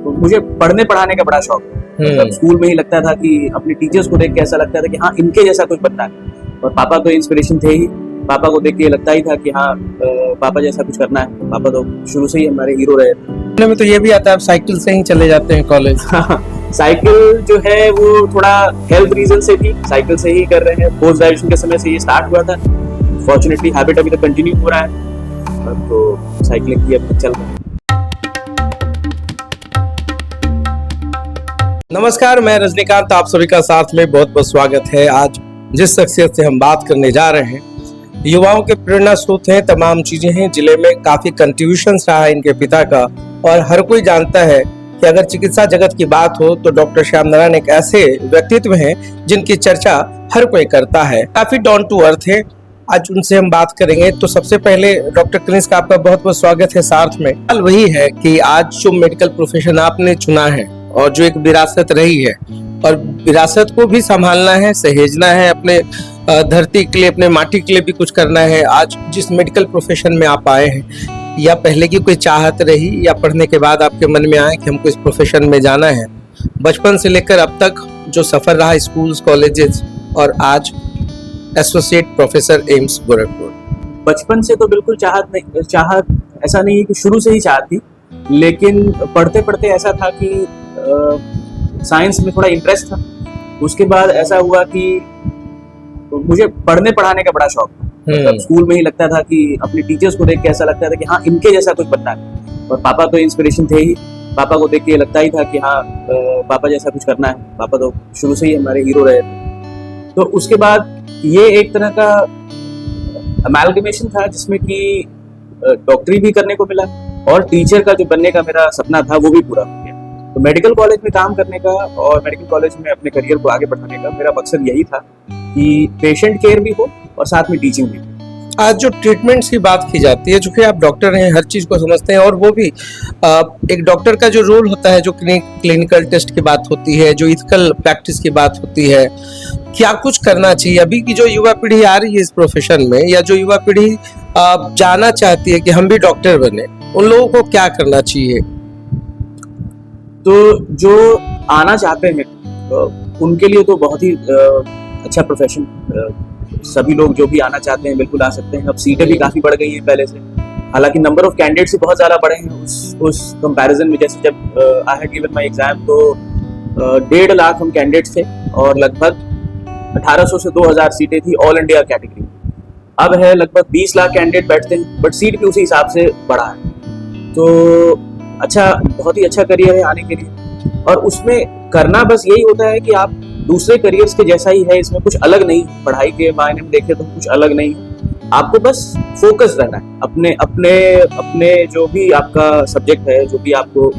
तो मुझे पढ़ने पढ़ाने का बड़ा शौक था। मतलब स्कूल में ही लगता था कि अपने टीचर्स को देख के ऐसा लगता था कि हाँ इनके जैसा कुछ बनना है। और पापा तो इंस्पिरेशन थे ही। पापा को देख के लगता ही था कि हाँ पापा जैसा कुछ करना है। पापा तो शुरू से ही हमारे हीरो रहे थे। में तो ये भी आता है आप साइकिल से ही चले जाते हैं कॉलेज। साइकिल जो है वो थोड़ा हेल्थ रीजन से भी साइकिल से ही कर रहे हैं। पोस्ट ग्रेजुएशन के समय से ये स्टार्ट हुआ था। फॉर्चुनेटली हैबिट अभी तक कंटिन्यू हो रहा है, तो साइकिलिंग की अब चल रहा है। नमस्कार, मैं रजनीकांत, आप सभी का साथ में बहुत बहुत स्वागत है। आज जिस शख्सियत से हम बात करने जा रहे हैं, युवाओं के प्रेरणा स्रोत हैं, तमाम चीजें हैं। जिले में काफी कंट्रीब्यूशन रहा है इनके पिता का, और हर कोई जानता है कि अगर चिकित्सा जगत की बात हो तो डॉक्टर श्याम नारायण एक ऐसे व्यक्तित्व हैं जिनकी चर्चा हर कोई करता है। काफी डाउन टू अर्थ है। आज उनसे हम बात करेंगे। तो सबसे पहले डॉक्टर कनिष्क, आपका बहुत बहुत स्वागत है साथ में। सवाल वही है कि आज जो मेडिकल प्रोफेशन आपने चुना है और जो एक विरासत रही है, और विरासत को भी संभालना है, सहेजना है, अपने धरती के लिए, अपने माटी के लिए भी कुछ करना है। आज जिस मेडिकल प्रोफेशन में आप आए हैं, या पहले की कोई चाहत रही या पढ़ने के बाद आपके मन में आए कि हमको इस प्रोफेशन में जाना है? बचपन से लेकर अब तक जो सफर रहा स्कूल्स, कॉलेजेस, और आज एसोसिएट प्रोफेसर एम्स गोरखपुर। बचपन से तो बिल्कुल चाहत ऐसा नहीं है कि शुरू से ही चाहत थी, लेकिन पढ़ते पढ़ते ऐसा था कि साइंस में थोड़ा इंटरेस्ट था। उसके बाद ऐसा हुआ कि मुझे पढ़ने पढ़ाने का बड़ा शौक था। मतलब स्कूल में ही लगता था कि अपने टीचर्स को देख के ऐसा लगता था कि हाँ इनके जैसा कुछ बनना है। और पापा तो इंस्पिरेशन थे ही। पापा को देख के लगता ही था कि हाँ पापा जैसा कुछ करना है। पापा तो शुरू से ही हमारे हीरो रहे थे। तो उसके बाद ये एक तरह का अमैलगमेशन था जिसमें कि डॉक्टरी भी करने को मिला और टीचर का जो बनने का मेरा सपना था वो भी पूरा हो गया। तो मेडिकल कॉलेज में काम करने का और मेडिकल कॉलेज में अपने करियर को आगे बढ़ाने का मेरा मकसद यही था कि पेशेंट केयर भी हो और साथ में टीचिंग भी। आज जो ट्रीटमेंट्स की बात की जाती है, चूंकि आप डॉक्टर हैं, हर चीज को समझते हैं, और वो भी एक डॉक्टर का जो रोल होता है, जो क्लिनिकल टेस्ट की बात होती है, जो इथिकल प्रैक्टिस की बात होती है, क्या कुछ करना चाहिए? अभी की जो युवा पीढ़ी आ रही है इस प्रोफेशन में, या जो युवा पीढ़ी जाना चाहती है कि हम भी डॉक्टर बने, उन लोगों को क्या करना चाहिए? तो जो आना चाहते हैं उनके लिए तो बहुत ही अच्छा प्रोफेशन। सभी लोग जो भी आना चाहते हैं बिल्कुल आ सकते हैं। अब सीटें भी काफी बढ़ गई हैं पहले से। हालांकि नंबर ऑफ कैंडिडेट्स भी बहुत ज्यादा बढ़े हैं उस कंपैरिजन में। जैसे जब I had given my exam तो 1.5 लाख हम कैंडिडेट्स थे और लगभग 1800 से 2000 सीटें थी ऑल इंडिया कैटेगरी। अब है लगभग 20 लाख कैंडिडेट बैठते हैं, बट सीट भी उसी हिसाब से बढ़ा है। तो अच्छा, बहुत ही अच्छा करियर है आने के लिए। और उसमें करना बस यही होता है कि आप दूसरे करियर्स के जैसा ही है, इसमें कुछ अलग नहीं। पढ़ाई के मायने में देखें तो कुछ अलग नहीं। आपको बस फोकस रहना है अपने अपने अपने जो भी आपका सब्जेक्ट है, जो भी आपको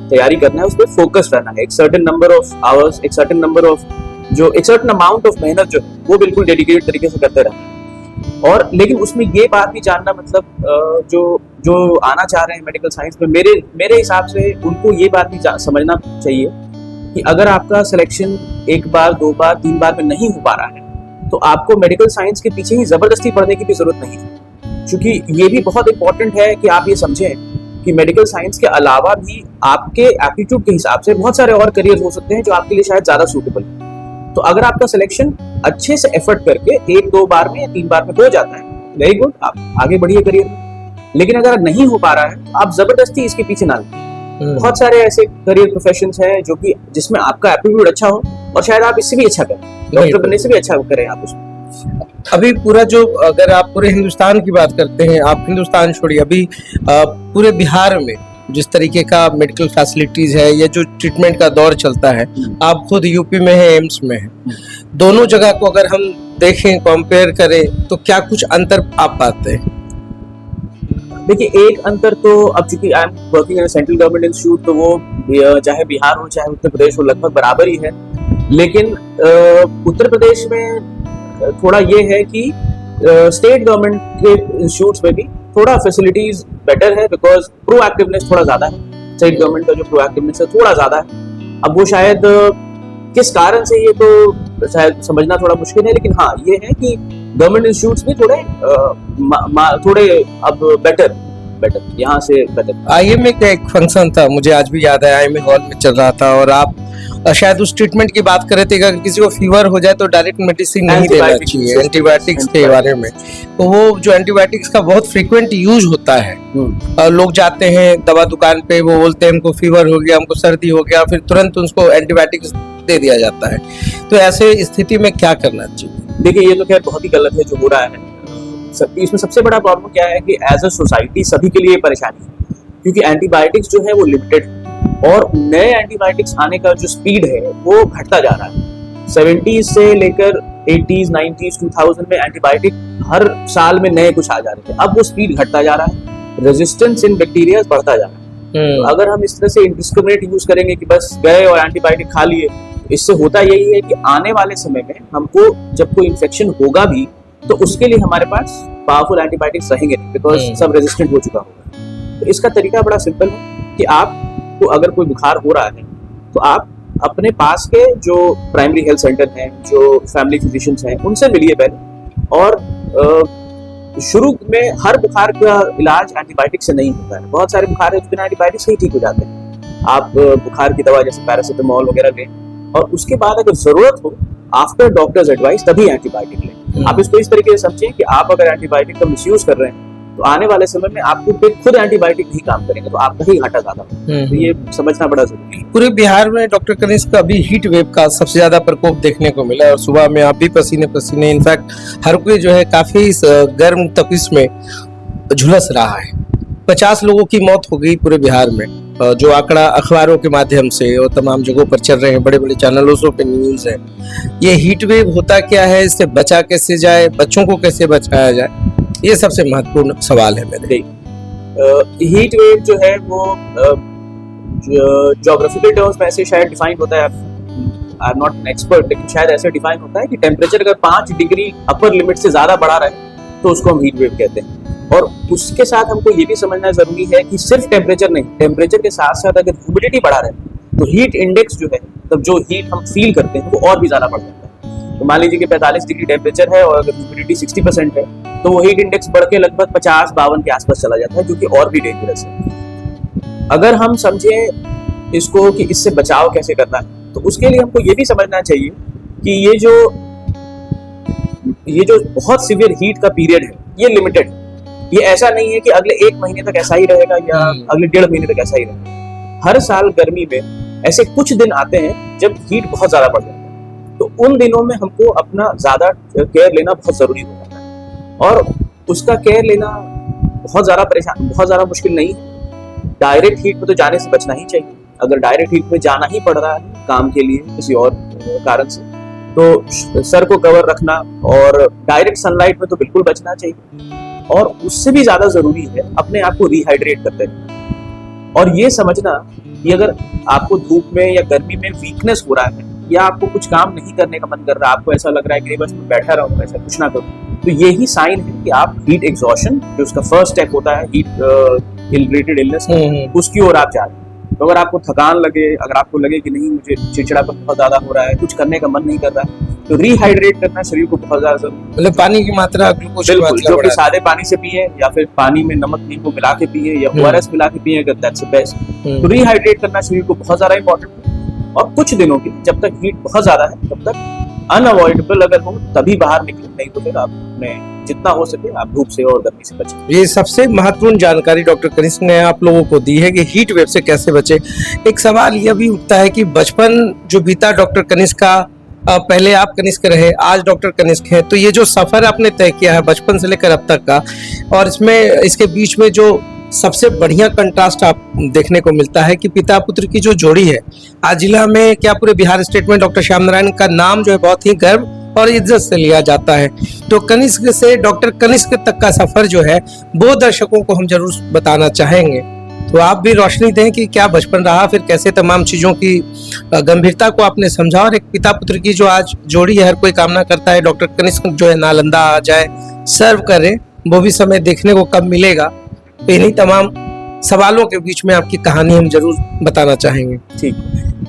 तैयारी करना है, उस पर फोकस रहना है। एक सर्टेन नंबर ऑफ आवर्स, एक सर्टेन नंबर ऑफ एक सर्टेन अमाउंट ऑफ मेहनत जो है वो बिल्कुल डेडिकेटेड तरीके से करते रहना है। और लेकिन उसमें ये बात भी जानना, मतलब जो आना चाह रहे हैं मेडिकल साइंस में, मेरे हिसाब से उनको ये बात भी समझना चाहिए कि अगर आपका सिलेक्शन 1 बार, 2 बार, 3 बार में नहीं हो पा रहा है तो आपको मेडिकल साइंस के पीछे ही जबरदस्ती पढ़ने की भी जरूरत नहीं है। क्योंकि ये भी बहुत इंपॉर्टेंट है कि आप ये समझें कि मेडिकल साइंस के अलावा भी आपके एप्टीट्यूड के हिसाब से बहुत सारे और करियर हो सकते हैं जो आपके लिए शायद ज्यादा सूटेबल है। तो अगर आपका सिलेक्शन अच्छे से एफर्ट करके 1-2 बार में या 3 बार में हो जाता है, वेरी गुड, आप आगे बढ़िए करियर में। लेकिन अगर नहीं हो पा रहा है तो आप जबरदस्ती इसके पीछे ना लगें। बहुत सारे ऐसे करियर प्रोफेशंस हैं जो कि जिसमें आपका एप्टीट्यूड अच्छा हो और शायद आप इससे भी अच्छा करें, डॉक्टर बनने से भी अच्छा करें आप उसमें। अभी पूरा जो, अगर आप पूरे हिंदुस्तान की बात करते हैं, आप हिंदुस्तान छोड़िए, अभी पूरे बिहार में जिस तरीके का मेडिकल फैसिलिटीज है, या जो ट्रीटमेंट का दौर चलता है, आप खुद यूपी में है, एम्स में है, दोनों जगह को अगर हम देखें, कंपेयर करें, तो क्या कुछ अंतर आप पाते हैं? देखिए, एक अंतर तो, अब चूंकि I am working in central government institute, तो वो चाहे बिहार हो चाहे उत्तर प्रदेश हो लगभग बराबर ही है। लेकिन उत्तर प्रदेश में थोड़ा ये है कि स्टेट गवर्नमेंट के इंस्टीट्यूट्स में भी थोड़ा फैसिलिटीज बेटर है, बिकॉज प्रोएक्टिवनेस थोड़ा ज्यादा है। स्टेट गवर्नमेंट का जो प्रोएक्टिवनेस है थोड़ा ज्यादा है। अब वो शायद किस कारण से, ये तो शायद समझना थोड़ा मुश्किल है, लेकिन हाँ ये है कि गवर्नमेंट इंस्टीट्यूट्स भी थोड़े अब बेटर बेटर, यहाँ से बेटर। आईएमए का एक फंक्शन था, मुझे आज भी याद है, आईएमए हॉल में चल रहा था और आप शायद उस ट्रीटमेंट की बात कर रहे थे कि अगर किसी को फीवर हो जाए तो डायरेक्ट मेडिसिन नहीं देना चाहिए, एंटीबायोटिक्स के बारे में। तो वो जो एंटीबायोटिक्स का बहुत फ्रीक्वेंट यूज होता है, लोग जाते हैं दवा दुकान पे, वो बोलते हैं हमको फीवर हो गया, हमको सर्दी हो गया, फिर तुरंत उसको एंटीबायोटिक्स दे दिया जाता है। तो ऐसे स्थिति में क्या करना चाहिए? देखिए, ये तो खैर बहुत ही गलत है जो हो रहा है। इसमें सबसे बड़ा प्रॉब्लम क्या है कि एज अ सोसाइटी सभी के लिए परेशानी है, क्योंकि एंटीबायोटिक्स जो है वो लिमिटेड है और नए एंटीबायोटिक्स आने का जो स्पीड है वो घटता जा रहा है। 70s से लेकर 80s, 90s, 2000 में एंटीबायोटिक हर साल में नए कुछ आ जा रहे थे, अब वो स्पीड घटता जा रहा है, रेजिस्टेंस इन बैक्टीरिया बढ़ता जा रहा है। तो अगर हम इस तरह से इंडिस्क्रिमिनेट यूज करेंगे कि बस गए और एंटीबायोटिक खा लिए, इससे होता यही है कि आने वाले समय में हमको जब कोई इन्फेक्शन होगा भी तो उसके लिए हमारे पास पावरफुल एंटीबायोटिक्स रहेंगे नहीं, बिकॉज सब रेजिस्टेंट हो चुका होगा। तो इसका तरीका बड़ा सिंपल है कि आपको अगर कोई बुखार हो रहा है तो आप अपने पास के जो प्राइमरी हेल्थ सेंटर हैं, जो फैमिली फिजिशियंस हैं, उनसे मिलिए पहले। और शुरू में हर बुखार का इलाज एंटीबायोटिक से नहीं होता है, बहुत सारे बुखार है जो बिना एंटीबायोटिक से ही ठीक हो जाते हैं। आप बुखार की दवा जैसे पैरासिटामोल वगैरह लें और उसके बाद अगर जरूरत हो आफ्टर डॉक्टर्स एडवाइस तभी एंटीबायोटिक लें। आप इसको इस तरीके से समझें कि आप अगर एंटीबायोटिक का मिसयूज कर रहे हैं तो आने वाले समय में आपको खुद एंटीबायोटिक नहीं काम करेंगे, तो आपका ही घाटा ज्यादा होगा। तो ये समझना बड़ा जरूरी है। पूरे बिहार में डॉक्टर कनिष्क का अभी हीट वेव का सबसे ज्यादा प्रकोप देखने को मिला और सुबह में आप भी पसीने पसीने, इनफैक्ट हर कोई जो है काफी इस गर्म तपिश में झुलस रहा है। 50 लोगों की मौत हो गई पूरे बिहार में, जो आंकड़ा अखबारों के माध्यम से और तमाम जगहों पर चल रहे हैं, बड़े बड़े चैनलों पे न्यूज है। ये हीट वेव होता क्या है, इससे बचा कैसे जाए, बच्चों को कैसे बचाया जाए, ये सबसे महत्वपूर्ण सवाल है मेरे। हीट वेव जो है वो ज्योग्राफिकल टर्म्स में ऐसे शायद डिफाइन होता है, I am not an expert, लेकिन शायद ऐसे डिफाइन होता है कि टेम्परेचर अगर 5 डिग्री अपर लिमिट से ज्यादा बढ़ा रहे तो उसको हम हीट वेव कहते हैं। और उसके साथ हमको ये भी समझना जरूरी है कि सिर्फ टेम्परेचर नहीं, टेम्परेचर के साथ साथ अगर ह्यूमिडिटी बढ़ा रहे तो हीट इंडेक्स जो है, तब जो हीट हम फील करते हैं वो और भी ज्यादा बढ़ जाता है। तो मान लीजिए कि 45 डिग्री टेम्परेचर है और अगर ह्यूमिडिटी 60% है तो वो हीट इंडेक्स बढ़ के लगभग 50-52 के आसपास चला जाता है, जो कि और भी डेंजरस है। अगर हम समझें इसको कि इससे बचाव कैसे करना है, तो उसके लिए हमको ये भी समझना चाहिए कि ये जो बहुत सीवियर हीट का पीरियड है ये लिमिटेड है। ये ऐसा नहीं है कि अगले 1 महीने तक ऐसा ही रहेगा या अगले 1.5 महीने तक ऐसा ही रहेगा। हर साल गर्मी में ऐसे कुछ दिन आते हैं जब हीट बहुत ज्यादा बढ़ जाता है, तो उन दिनों में हमको अपना ज्यादा केयर लेना बहुत जरूरी हो जाता है। और उसका केयर लेना बहुत ज्यादा मुश्किल नहीं है। डायरेक्ट हीट में तो जाने से बचना ही चाहिए। अगर डायरेक्ट हीट में जाना ही पड़ रहा है काम के लिए किसी और कारण से, तो सर को कवर रखना और डायरेक्ट सनलाइट में तो बिल्कुल बचना चाहिए। और उससे भी ज्यादा जरूरी है अपने आप को रिहाइड्रेट करते रहना और ये समझना कि अगर आपको धूप में या गर्मी में वीकनेस हो रहा है या आपको कुछ काम नहीं करने का मन कर रहा है, आपको ऐसा लग रहा है कि बस मैं बैठा रहूं, ऐसा कुछ ना करूं, तो यही साइन है कि आप हीट एग्जॉशन, जो उसका फर्स्ट स्टेप होता है हीट रिलेटेड इलनेस, उसकी ओर आप जा रहे हैं। तो अगर आपको थकान लगे, अगर आपको लगे कि नहीं मुझे चिड़चिड़ापन बहुत ज्यादा हो रहा है, कुछ करने का मन नहीं कर रहा है, तो रिहाइड्रेट करना शरीर को बहुत ज्यादा जरूरी है। मतलब पानी की मात्रा, ग्लूकोज की मात्रा, जो कि सादे पानी से पिए या फिर पानी में नमक नींबू मिला के पिए या ORS मिला के पिए, अगर दैट्स द बेस्ट। तो रिहाइड्रेट करना शरीर को बहुत ज्यादा इंपॉर्टेंट है। और कुछ दिनों की जब तक हीट बहुत ज्यादा है तब तक अनअवॉइडेबल अगर हो तभी बाहर निकले, नहीं तो फिर आप जितना हो सके आप धूप से और गर्मी से बचें। ये सबसे महत्वपूर्ण जानकारी डॉक्टर कनिष्क ने आप लोगों को दी है कि हीट वेव से कैसे बचे। एक सवाल यह भी उठता है कि बचपन जो बीता डॉक्टर कनिष्क का, पहले आप कनिष्क रहे, आज डॉक्टर कनिष्क हैं, तो ये जो सफर आपने तय किया है बचपन से लेकर अब तक का, और इसके बीच में जो सबसे बढ़िया कंट्रास्ट आप देखने को मिलता है कि पिता पुत्र की जो जोड़ी है, आज जिला में क्या पूरे बिहार स्टेट में डॉक्टर श्याम नारायण का नाम जो है बहुत ही गर्व और इज्जत से लिया जाता है। तो कनिष्क से डॉक्टर कनिष्क तक का सफर जो है वो दर्शकों को हम जरूर बताना चाहेंगे। तो आप भी रोशनी दें कि क्या बचपन रहा, फिर कैसे तमाम चीजों की गंभीरता को आपने समझा, और एक पिता पुत्र की जो आज जोड़ी है, हर कोई कामना करता है डॉक्टर कनिष्क जो है नालंदा आ जाए, सर्व करें, वो भी समय देखने को कब मिलेगा। तो इन्हीं तमाम सवालों के बीच में आपकी कहानी हम जरूर बताना चाहेंगे। ठीक,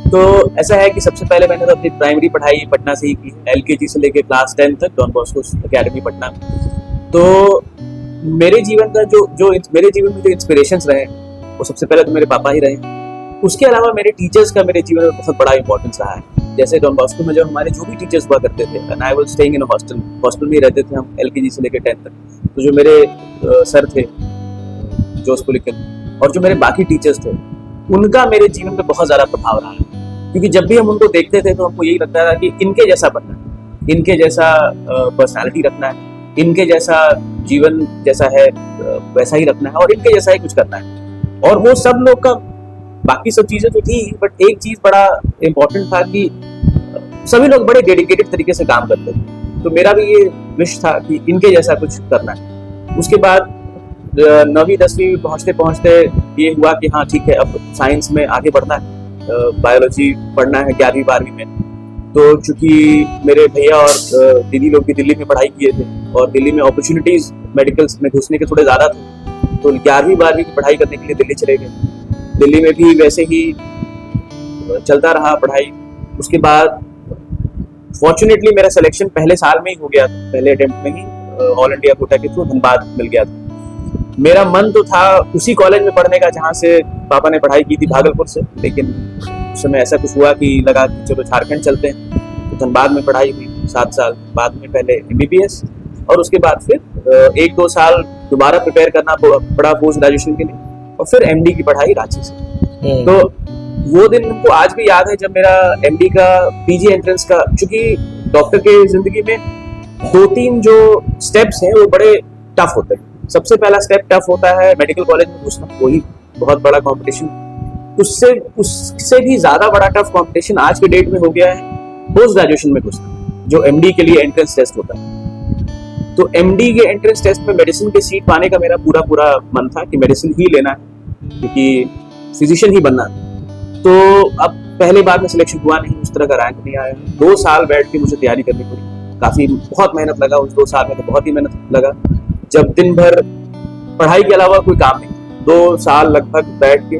तो ऐसा है कि सबसे पहले मैंने तो अपनी प्राइमरी पढ़ाई पटना से ही की है, LKG से लेकर क्लास 10 तक डॉन बॉस्को एकेडमी पटना। तो मेरे जीवन का जो मेरे जीवन में जो इंस्पिरेशंस रहे वो सबसे पहले तो मेरे पापा ही रहे। उसके अलावा मेरे टीचर्स का मेरे जीवन में बहुत बड़ा इंपॉर्टेंस रहा है। जैसे डॉन बॉस्को में जब हमारे जो भी टीचर्स हुआ करते थे, and I was staying in hostel में ही रहते थे हम LKG से लेकर 10th तक। तो जो मेरे सर थे जोस पुलिकन और जो मेरे बाकी टीचर्स थे, उनका मेरे जीवन में बहुत ज़्यादा प्रभाव रहा है। क्योंकि जब भी हम उनको देखते थे तो हमको यही लगता था कि इनके जैसा बनना है, इनके जैसा पर्सनालिटी रखना है, इनके जैसा जीवन जैसा है वैसा ही रखना है और इनके जैसा ही कुछ करना है। और वो सब लोग का बाकी सब चीज़ें तो थी, बट एक चीज़ बड़ा इम्पोर्टेंट था कि सभी लोग बड़े डेडिकेटेड तरीके से काम करते थे। तो मेरा भी ये विश था कि इनके जैसा कुछ करना है। उसके बाद 9वीं 10वीं पहुँचते पहुँचते ये हुआ कि हाँ ठीक है, अब साइंस में आगे बढ़ना है, बायोलॉजी पढ़ना है 11वीं 12वीं में। तो चूंकि मेरे भैया और दीदी लोग भी दिल्ली में पढ़ाई किए थे और दिल्ली में अपॉर्चुनिटीज़ मेडिकल्स में घुसने के थोड़े ज़्यादा थे, तो 11वीं 12वीं की पढ़ाई करने के लिए दिल्ली चले गए। दिल्ली में भी वैसे ही चलता रहा पढ़ाई। उसके बाद फॉर्चुनेटली मेरा सिलेक्शन पहले साल में ही हो गया था, पहले अटेम्प्ट में ही ऑल इंडिया कोटा के थ्रू धनबाद मिल गया था। मेरा मन तो था उसी कॉलेज में पढ़ने का जहाँ से पापा ने पढ़ाई की थी, भागलपुर से, लेकिन उस समय ऐसा कुछ हुआ कि लगा कि चलो झारखंड चलते हैं। तो धनबाद में पढ़ाई हुई 7 साल, बाद में पहले MBBS और उसके बाद फिर 1-2 साल दोबारा प्रिपेयर करना पड़ा पोस्ट ग्रेजुएशन के लिए और फिर MD की पढ़ाई रांची से। तो वो दिन हमको आज भी याद है जब मेरा MD का PG एंट्रेंस का, चूंकि डॉक्टर के जिंदगी में 2-3 जो स्टेप्स हैं वो बड़े टफ होते हैं। सबसे पहला स्टेप टफ होता है मेडिकल कॉलेज में घुसना, वही बहुत बड़ा कंपटीशन। उससे भी ज्यादा बड़ा टफ कंपटीशन आज के डेट में हो गया है पोस्ट ग्रेजुएशन में घुसना, जो MD के लिए एंट्रेंस टेस्ट होता है। तो MD के एंट्रेंस टेस्ट में मेडिसिन की सीट पाने का मेरा पूरा मन था कि मेडिसिन ही लेना है, क्योंकि फिजिशियन ही बनना है। तो अब पहले बार में सिलेक्शन हुआ नहीं, उस तरह का रैंक नहीं आया। 2 साल बैठ के मुझे तैयारी करनी पड़ी, बहुत मेहनत लगा उस 2 साल में, तो बहुत ही मेहनत लगा। जब दिन भर पढ़ाई के अलावा कोई काम नहीं, 2 साल लगभग बैठ के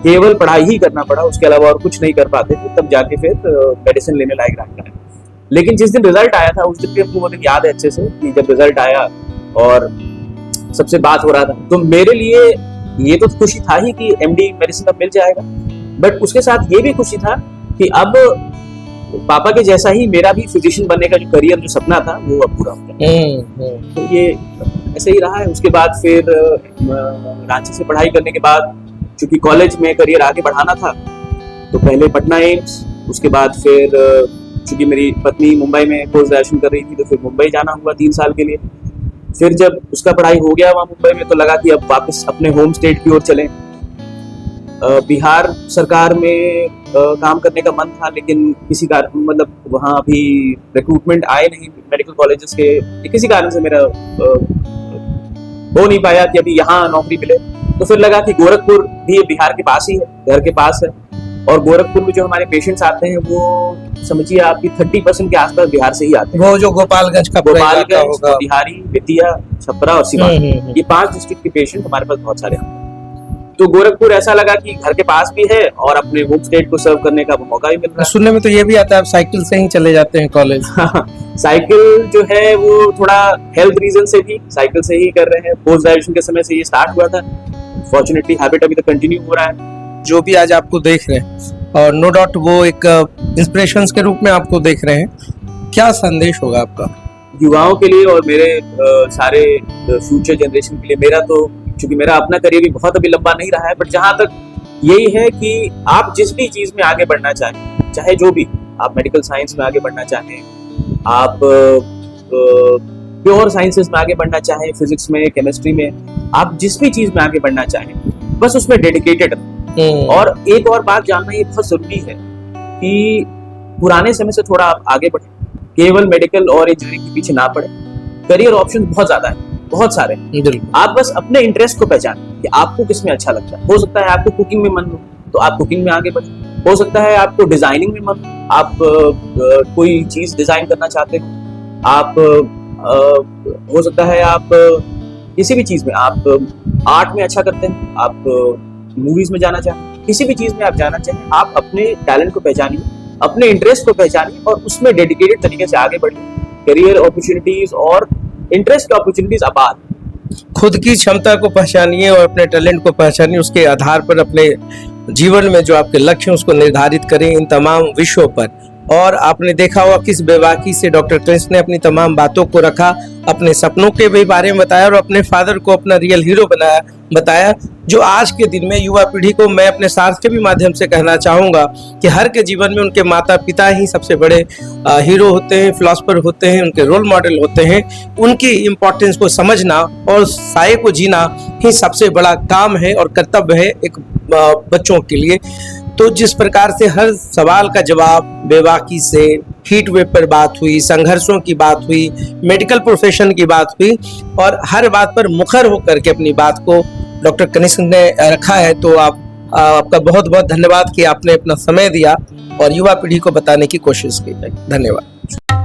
केवल पढ़ाई ही करना पड़ा, उसके अलावा और कुछ नहीं कर पाते थे। तब जाके फिर मेडिसिन लेने लायक रैंक आया। लेकिन जिस दिन रिजल्ट आया था उस दिन भी हमको वो दिन याद है अच्छे से, कि जब रिजल्ट आया और सबसे बात हो रहा था, तो मेरे लिए ये तो खुशी था ही कि MD मेडिसिन अब मिल जाएगा, बट उसके साथ ये भी खुशी था कि अब पापा के जैसा ही मेरा भी फिजिशियन बनने का जो करियर, जो सपना था, वो अब पूरा हो गया। तो ये ऐसे ही रहा है। उसके बाद फिर रांची से पढ़ाई करने के बाद चूंकि कॉलेज में करियर आगे बढ़ाना था, तो पहले पटना एम्स, उसके बाद फिर चूंकि मेरी पत्नी मुंबई में पोस्ट ग्रेजुएशन कर रही थी, तो फिर मुंबई जाना हुआ 3 साल के लिए। फिर जब उसका पढ़ाई हो गया वहाँ मुंबई में, तो लगा कि अब वापस अपने होम स्टेट की ओर चलें। बिहार सरकार में काम करने का मन था, लेकिन किसी कारण, मतलब वहाँ अभी रिक्रूटमेंट आए नहीं मेडिकल कॉलेजेस के, किसी कारण से मेरा हो नहीं पाया कि अभी यहाँ नौकरी मिले। तो फिर लगा कि गोरखपुर भी बिहार के पास ही है, घर के पास है, और गोरखपुर में जो हमारे पेशेंट्स आते हैं वो समझिए आपकी 30% के आसपास बिहार से ही आते हैं। वो जो गोपालगंज का गोपालगंज, बिहारी, बेतिया, छपरा और सिवान, ये 5 डिस्ट्रिक्ट के पेशेंट हमारे पास बहुत सारे आते हैं। तो गोरखपुर ऐसा लगा कि घर के पास भी है और अपने होम स्टेट को सर्व करने का मौका भी मिल रहा है। सुनने में तो ये भी आता है आप साइकिल से ही चले जाते हैं कॉलेज। साइकिल जो है वो थोड़ा हेल्थ रीजन से भी साइकिल से ही कर रहे हैं। पोस्ट ग्रेजुएशन के समय से ये स्टार्ट हुआ था, फॉर्चुनेटली हैबिट अभी तक कंटिन्यू हो रहा है। जो भी आज आपको देख रहे हैं, और नो डाउट वो एक इंस्पिरेशंस के रूप में आपको देख रहे हैं, क्या संदेश होगा आपका युवाओं के लिए और मेरे सारे फ्यूचर जनरेशन के लिए? मेरा तो क्योंकि मेरा अपना करियर भी बहुत अभी लंबा नहीं रहा है, बट जहाँ तक यही है कि आप जिस भी चीज़ में आगे बढ़ना चाहें, चाहे जो भी, आप मेडिकल साइंस में आगे बढ़ना चाहें, आप प्योर साइंसेस में आगे बढ़ना चाहें, फिजिक्स में, केमिस्ट्री में, आप जिस भी चीज़ में आगे बढ़ना चाहें, बस उसमें डेडिकेटेड रहें। और एक और बात जानना ये बहुत ज़रूरी है कि पुराने समय से थोड़ा आप आगे बढ़ें, केवल मेडिकल और इंजीनियरिंग के पीछे ना पड़े। करियर ऑप्शन बहुत ज़्यादा है, बहुत सारे। आप बस अपने इंटरेस्ट को पहचानें कि आपको किस में अच्छा लगता है। हो सकता है आपको कुकिंग में मन हो तो आप कुकिंग में आगे बढ़ें, हो सकता है आपको डिजाइनिंग में मन हो, आप कोई चीज डिजाइन करना चाहते हो, आप हो सकता है आप किसी भी चीज में, आप आर्ट में अच्छा करते हैं, आप मूवीज में जाना चाहें, किसी भी चीज में आप जाना चाहें, आप अपने टैलेंट को पहचानिए, अपने इंटरेस्ट को पहचानिए और उसमें डेडिकेटेड तरीके से आगे बढ़िए। करियर अपॉर्चुनिटीज और इंटरेस्ट की अपॉर्चुनिटीज अपार, खुद की क्षमता को पहचानिए और अपने टैलेंट को पहचानिए, उसके आधार पर अपने जीवन में जो आपके लक्ष्य हैं उसको निर्धारित करें इन तमाम विषयों पर। और आपने देखा होगा किस बेबाकी से डॉक्टर कनिष्क ने अपनी तमाम बातों को रखा, अपने सपनों के भी बारे में बताया और अपने फादर को अपना रियल हीरो बताया, जो आज के दिन में युवा पीढ़ी को मैं अपने साथ के भी माध्यम से कहना चाहूँगा कि हर के जीवन में उनके माता पिता ही सबसे बड़े हीरो होते हैं, फिलॉसफर होते हैं, उनके रोल मॉडल होते हैं। उनकी इम्पोर्टेंस को समझना और साये को जीना ही सबसे बड़ा काम है और कर्तव्य है एक बच्चों के लिए। तो जिस प्रकार से हर सवाल का जवाब बेबाकी से, हीट वेव पर बात हुई, संघर्षों की बात हुई, मेडिकल प्रोफेशन की बात हुई और हर बात पर मुखर होकर के अपनी बात को डॉक्टर कनिष्क ने रखा है, तो आपका बहुत बहुत धन्यवाद कि आपने अपना समय दिया और युवा पीढ़ी को बताने की कोशिश की। धन्यवाद।